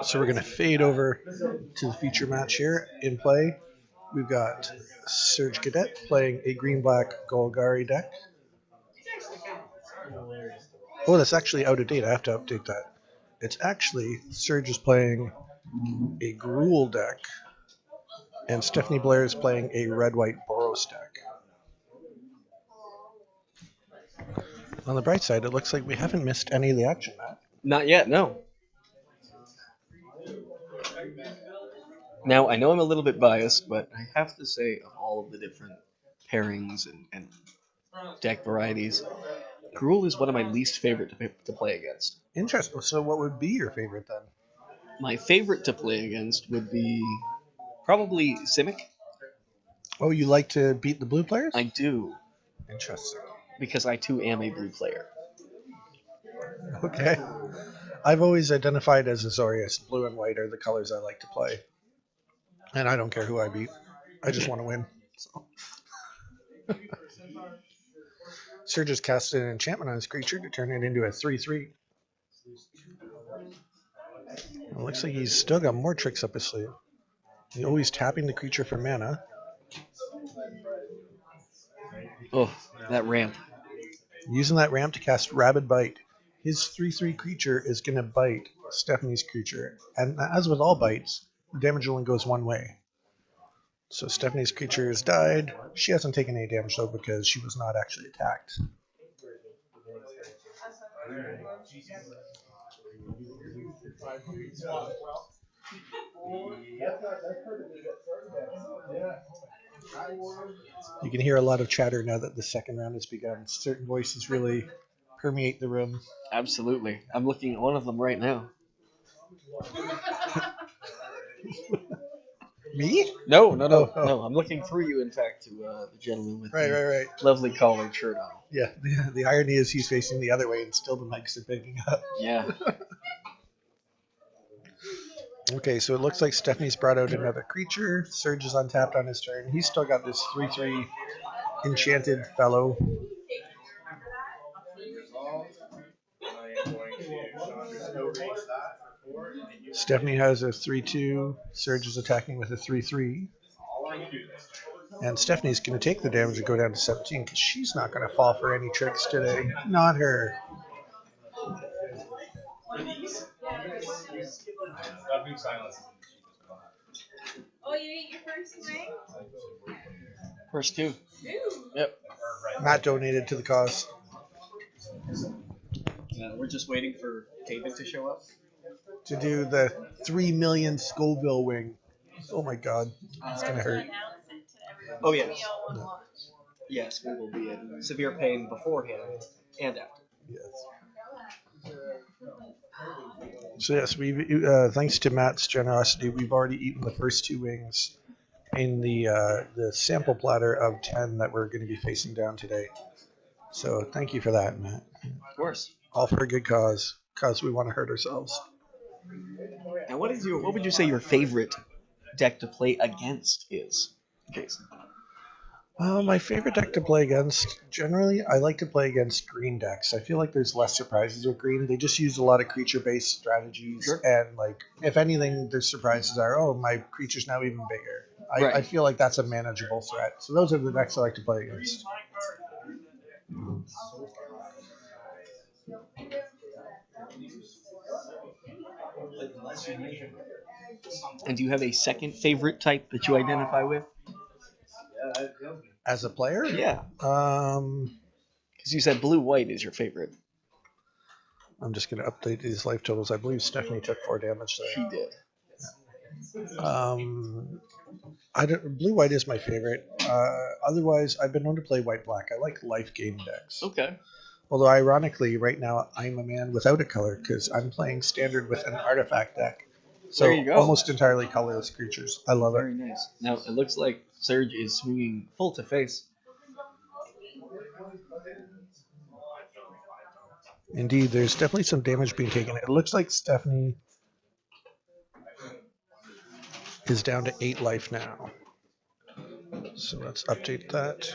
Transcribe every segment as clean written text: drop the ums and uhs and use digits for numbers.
So we're going to fade over to the feature match here. In play, we've got Serge Gaudette playing a green-black Golgari deck. Oh, that's actually out of date. I have to update that. It's actually Serge is playing a Gruul deck, and Stephanie Blair is playing a red-white Boros deck. On the bright side, it looks like we haven't missed any of the action, Matt. Not yet, no. Now, I know I'm a little bit biased, but I have to say, of all of the different pairings and deck varieties, Gruul is one of my least favorite to play against. Interesting. So what would be your favorite then? My favorite to play against would be probably Simic. Oh, you like to beat the blue players? I do, Interesting. because I too am a blue player. Okay. I've always identified as Azorius. Blue and white are the colors I like to play. And I don't care who I beat. I just want to win. So. Serge has casted an enchantment on his creature to turn it into a 3/3. It looks like he's still got more tricks up his sleeve. He's always tapping the creature for mana. Oh, that ramp. Using that ramp to cast Rabid Bite. His 3/3 creature is going to bite Stephanie's creature. And as with all bites, the damage only goes one way. So Stephanie's creature has died. She hasn't taken any damage though because she was not actually attacked. You can hear a lot of chatter now that the second round has begun. Certain voices really permeate the room. Absolutely. I'm looking at one of them right now. Me? No. Oh. I'm looking through you, in fact, to the gentleman with Right. the lovely collared shirt on. Yeah, the irony is he's facing the other way and still the mics are picking up. Yeah. Okay, so it looks like Stephanie's brought out another creature. Serge is untapped on his turn. He's still got this 3/3 enchanted fellow. Stephanie has a 3/2. Serge is attacking with a 3/3. And Stephanie's going to take the damage and go down to 17 because she's not going to fall for any tricks today. Not her. Oh, you ate your first wing? First two. Two? Yep. Matt donated to the cause. We're just waiting for David to show up. To do the 3 million Scoville wing. Oh my god. It's going to hurt. Oh, yes. Yes, we will be in severe pain beforehand and after. Yes. So yes, we thanks to Matt's generosity, we've already eaten the first two wings in the sample platter of 10 that we're going to be facing down today. So thank you for that, Matt. Of course. All for a good cause we want to hurt ourselves. And what would you say your favorite deck to play against is, Jason? My favorite deck to play against, generally, I like to play against green decks. I feel like there's less surprises with green. They just use a lot of creature-based strategies, Sure. And like, if anything, their surprises are, oh, my creature's now even bigger. Right. I feel like that's a manageable threat. So those are the decks I like to play against. And do you have a second favorite type that you identify with? As a player? Yeah. Because you said blue-white is your favorite. I'm just going to update these life totals. I believe Stephanie took 4 damage there. She did. Blue-white is my favorite. Otherwise, I've been known to play white-black. I like life game decks. Okay. Although, ironically, right now, I'm a man without a color because I'm playing standard with an artifact deck. So There you go. Almost entirely colorless creatures. I love Very it. nice. Now, it looks like Serge is swinging full to face. Indeed, there's definitely some damage being taken. It looks like Stephanie is down to 8 life now. So let's update that.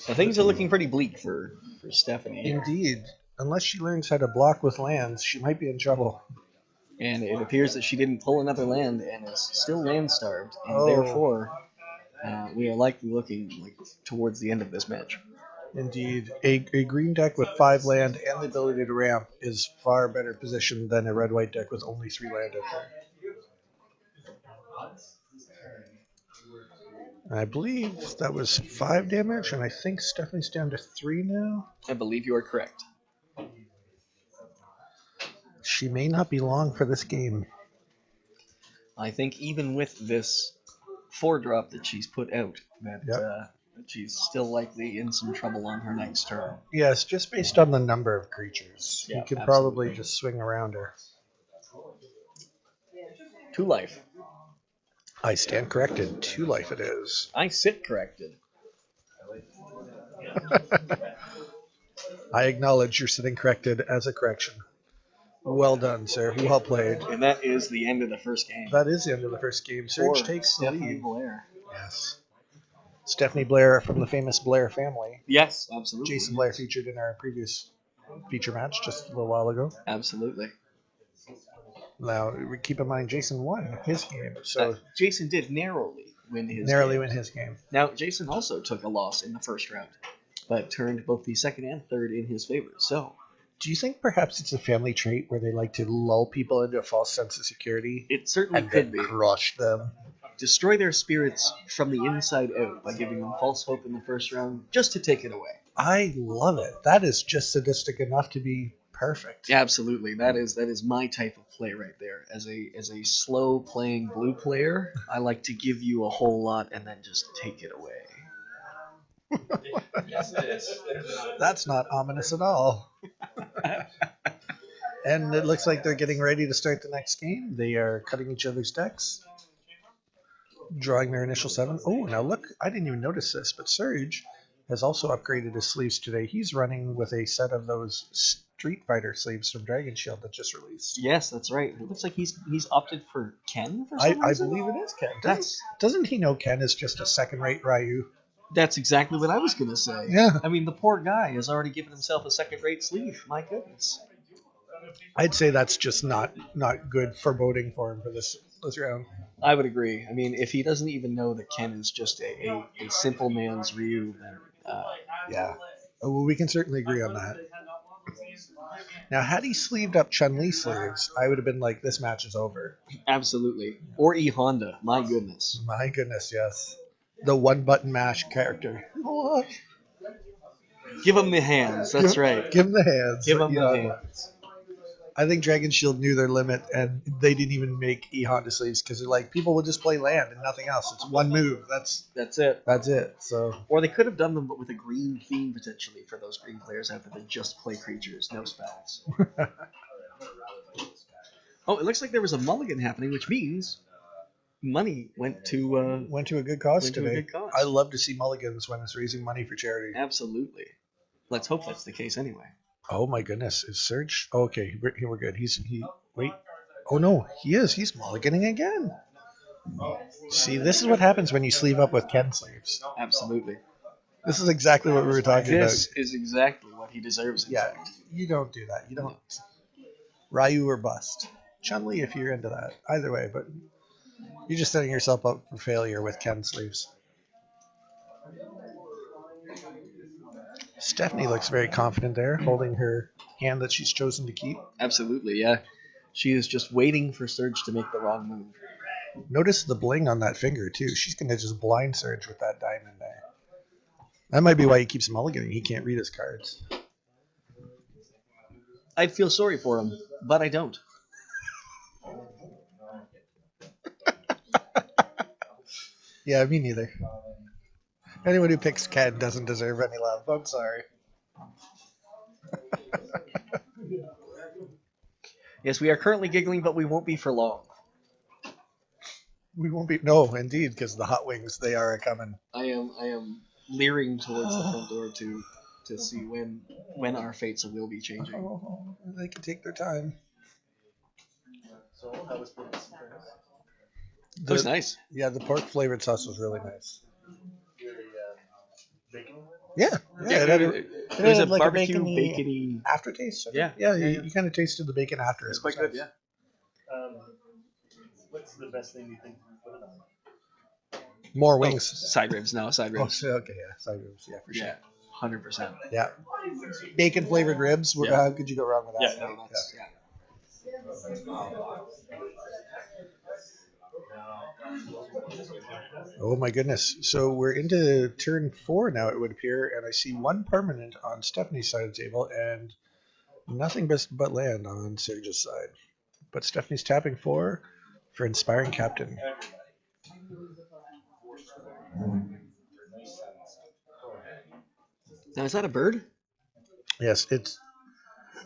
Now, things are looking pretty bleak for Stephanie. Indeed. Unless she learns how to block with lands, she might be in trouble. And it appears that she didn't pull another land and is still land starved, and Oh. therefore we are likely looking like towards the end of this match. Indeed. A green deck with 5 land and the ability to ramp is far better positioned than a red-white deck with only 3 land out there. And I believe that was 5 damage, and I think Stephanie's down to 3 now. I believe you are correct. She may not be long for this game. I think even with this 4-drop that she's put out, that Yep. she's still likely in some trouble on her next turn. Yes, just based on the number of creatures. Yeah, You could absolutely. probably just swing around her. 2 life. I stand corrected. 2 life it is. I sit corrected. I acknowledge you're sitting corrected as a correction. Well done, sir. Well played. And that is the end of the first game. That is the end of the first game. Serge For takes the Stephanie lead. Blair. Yes. Stephanie Blair from the famous Blair family. Yes, absolutely. Jason Blair featured in our previous feature match just a little while ago. Absolutely. Now, keep in mind, Jason won his game, so Jason did narrowly win his game. Now, Jason also took a loss in the first round, but turned both the second and third in his favor. So, do you think perhaps it's a family trait where they like to lull people into a false sense of security it certainly and could then be. crush them? Destroy their spirits from the inside out by giving them false hope in the first round just to take it away. I love it. That is just sadistic enough to be perfect. Absolutely. That is my type of play right there. As a slow playing blue player, I like to give you a whole lot and then just take it away. That's not ominous at all. And it looks like they're getting ready to start the next game. They are cutting each other's decks, drawing their initial 7. Oh, now look, I didn't even notice this, but Serge has also upgraded his sleeves today. He's running with a set of those Street Fighter sleeves from Dragon Shield that just released. Yes, that's right. It looks like he's opted for Ken for some I reason. believe it is Ken. Doesn't he know Ken is just a second-rate Ryu? That's exactly what I was going to say. Yeah. I mean, the poor guy has already given himself a second-rate sleeve. My goodness. I'd say that's just not good foreboding for him for this round. I would agree. I mean, if he doesn't even know that Ken is just a simple man's Ryu, then yeah. Well, we can certainly agree on that. Now, had he sleeved up Chun-Li sleeves, I would have been like, this match is over. Absolutely. Or E Honda. My goodness. My goodness, yes. The one-button mash character. Give him the hands. That's right. Give him the hands. Give him the hands. I think Dragon Shield knew their limit, and they didn't even make E Honda sleeves because they're like, people will just play land and nothing else. It's one move. That's it. That's it. So. Or they could have done them, but with a green theme potentially for those green players out there that just play creatures, no spells. Oh, it looks like there was a mulligan happening, which means money went to a good cause today. To a good cause. I love to see mulligans when it's raising money for charity. Absolutely. Let's hope that's the case anyway. Oh my goodness, is Serge? Oh, okay, we're good. Wait. Oh no, he is. He's mulliganing again. See, this is what happens when you sleeve up with Ken sleeves. Absolutely. This is exactly what we were talking about. This is exactly what he deserves. Yeah, you don't do that. You don't. Ryu or bust. Chun-Li if you're into that. Either way, but you're just setting yourself up for failure with Ken sleeves. Stephanie looks very confident there, holding her hand that she's chosen to keep. Absolutely, yeah. She is just waiting for Serge to make the wrong move. Notice the bling on that finger, too. She's going to just blind Serge with that diamond there. That might be why he keeps mulliganing. He can't read his cards. I'd feel sorry for him, but I don't. Yeah, me neither. Anyone who picks Ken doesn't deserve any love. I'm sorry. Yes, we are currently giggling, but we won't be for long. We won't be. No, indeed, because the hot wings, they are coming. I am leering towards the front door to see when our fates will be changing. Oh, they can take their time. So that was pretty nice. That was nice. Yeah, the pork flavored sauce was really nice. Bacon? Yeah, it was a like barbecue a bacony bacony aftertaste. Yeah, You kind of tasted the bacon after. It's quite good, yeah. What's the best thing you think to put it on? More Oh, wings. side ribs now, side Oh, ribs. so, okay, yeah, side ribs, yeah, for sure. Yeah, 100%. Yeah, bacon flavored ribs. Yeah. How could you go wrong with that? Yeah, no, that's yeah. Oh my goodness! So we're into turn 4 now. It would appear, and I see one permanent on Stephanie's side of the table, and nothing but land on Serge's side. But Stephanie's tapping for inspiring captain. Now is that a bird? Yes, it's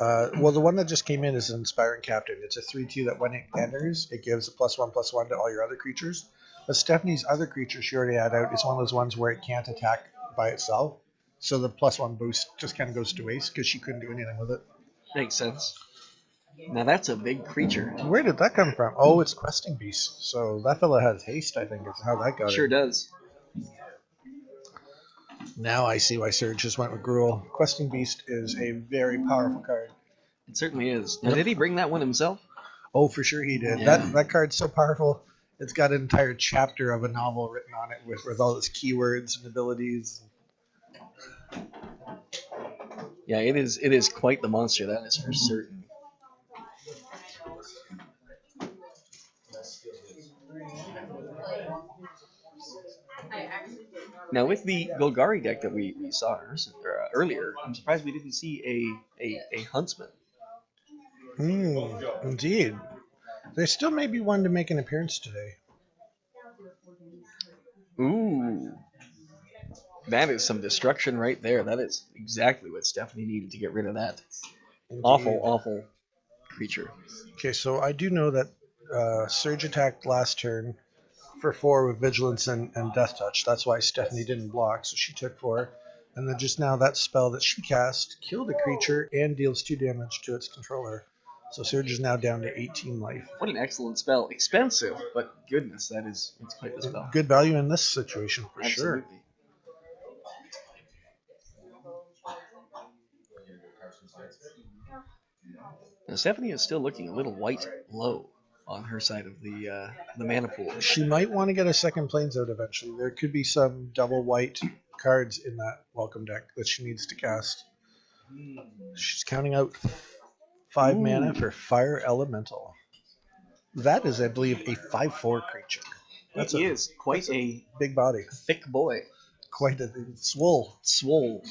well, the one that just came in is an inspiring captain. It's a 3/2 that when it enters, it gives a +1/+1 to all your other creatures. But Stephanie's other creature she already had out is one of those ones where it can't attack by itself. So the +1 boost just kind of goes to waste because she couldn't do anything with it. Makes sense. Now that's a big creature. Where did that come from? Oh, it's Questing Beast. So that fella has haste, I think, is how that got Sure it. does. Now I see why Serge just went with Gruul. Questing Beast is a very powerful card. It certainly is. Now, did he bring that one himself? Oh, for sure he did. Yeah. That card's so powerful. It's got an entire chapter of a novel written on it with all its keywords and abilities. Yeah, it is quite the monster, that is for certain. Now with the Golgari deck that we saw earlier, I'm surprised we didn't see a huntsman. Indeed. There still may be one to make an appearance today. Ooh. That is some destruction right there. That is exactly what Stephanie needed to get rid of that. Indeed. Awful creature. Okay, so I do know that Surge attacked last turn for 4 with Vigilance and Death Touch. That's why Stephanie didn't block, so she took 4. And then just now, that spell that she cast killed a creature and deals 2 damage to its controller. So Surge is now down to 18 life. What an excellent spell. Expensive, but goodness, it's quite the spell. Good value in this situation, for Absolutely. sure. Now, Stephanie is still looking a little white low on her side of the mana pool. She might want to get a second Plains out eventually. There could be some double white cards in that welcome deck that she needs to cast. She's counting out 5 mana for Fire Elemental. That is, I believe, a 5/4 creature. That is quite a big body. Thick boy. Quite a swole. Swole.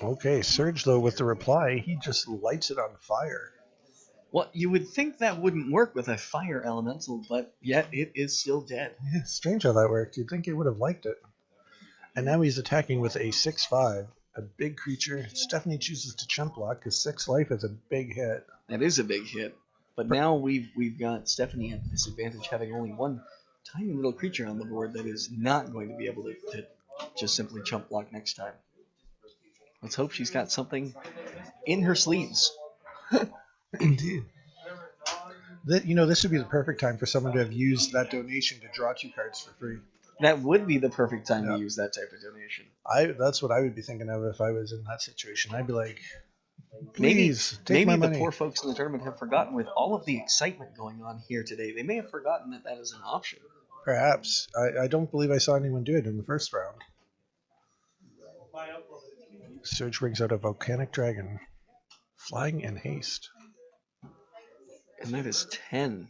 Okay, Surge, though, with the reply, he just lights it on fire. Well, you would think that wouldn't work with a fire elemental, but yet it is still dead. Yeah, it's strange how that worked. You'd think it would have liked it. And now he's attacking with a 6/5, a big creature. Stephanie chooses to chump block because 6 life is a big hit. That is a big hit. But now we've got Stephanie at disadvantage, having only one tiny little creature on the board that is not going to be able to just simply chump block next time. Let's hope she's got something in her sleeves. Indeed. This would be the perfect time for someone to have used that donation to draw 2 cards for free. That would be the perfect time to use that type of donation. That's what I would be thinking of if I was in that situation. I'd be like, please, take my money. Maybe the poor folks in the tournament have forgotten, with all of the excitement going on here today, they may have forgotten that is an option. Perhaps. I don't believe I saw anyone do it in the first round. Surge brings out a Volcanic Dragon. Flying and haste. And that is 10.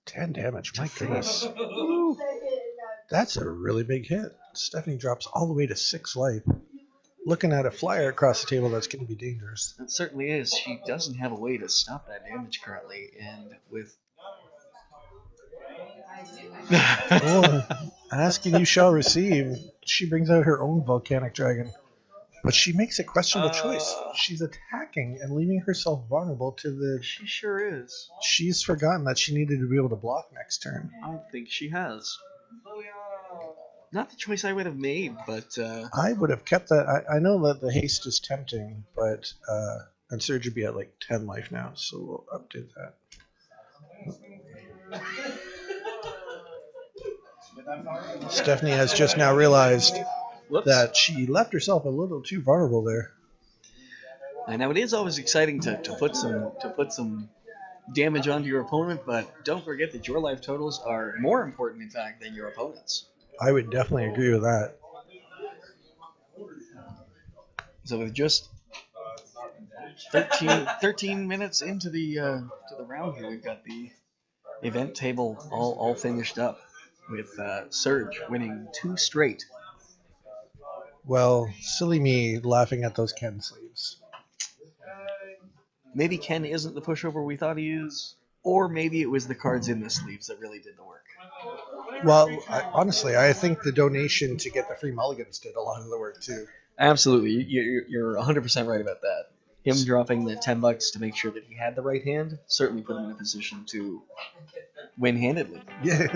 10 damage, my goodness. That's a really big hit. Stephanie drops all the way to 6 life. Looking at a flyer across the table, that's going to be dangerous. It certainly is. She doesn't have a way to stop that damage currently, and with... Ask and you shall receive. She brings out her own Volcanic Dragon. But she makes a questionable choice. She's attacking and leaving herself vulnerable to the... She sure is. She's forgotten that she needed to be able to block next turn. I think she has. Not the choice I would have made, but... I would have kept that. I know that the haste is tempting, but... and Surge would be at like 10 life now, so we'll update that. Stephanie has just now realized Whoops. that she left herself a little too vulnerable there. And now it is always exciting to put some damage onto your opponent, but don't forget that your life totals are more important, in fact, than your opponent's. I would definitely agree with that. So with just 13 minutes into the round here, we've got the event table all finished up with Serge winning 2 straight. Well, silly me laughing at those Ken sleeves. Maybe Ken isn't the pushover we thought he is, or maybe it was the cards in the sleeves that really did the work. Well, honestly, I think the donation to get the free mulligans did a lot of the work too. Absolutely, you're 100% right about that. Him dropping the $10 to make sure that he had the right hand certainly put him in a position to win handedly. Yeah,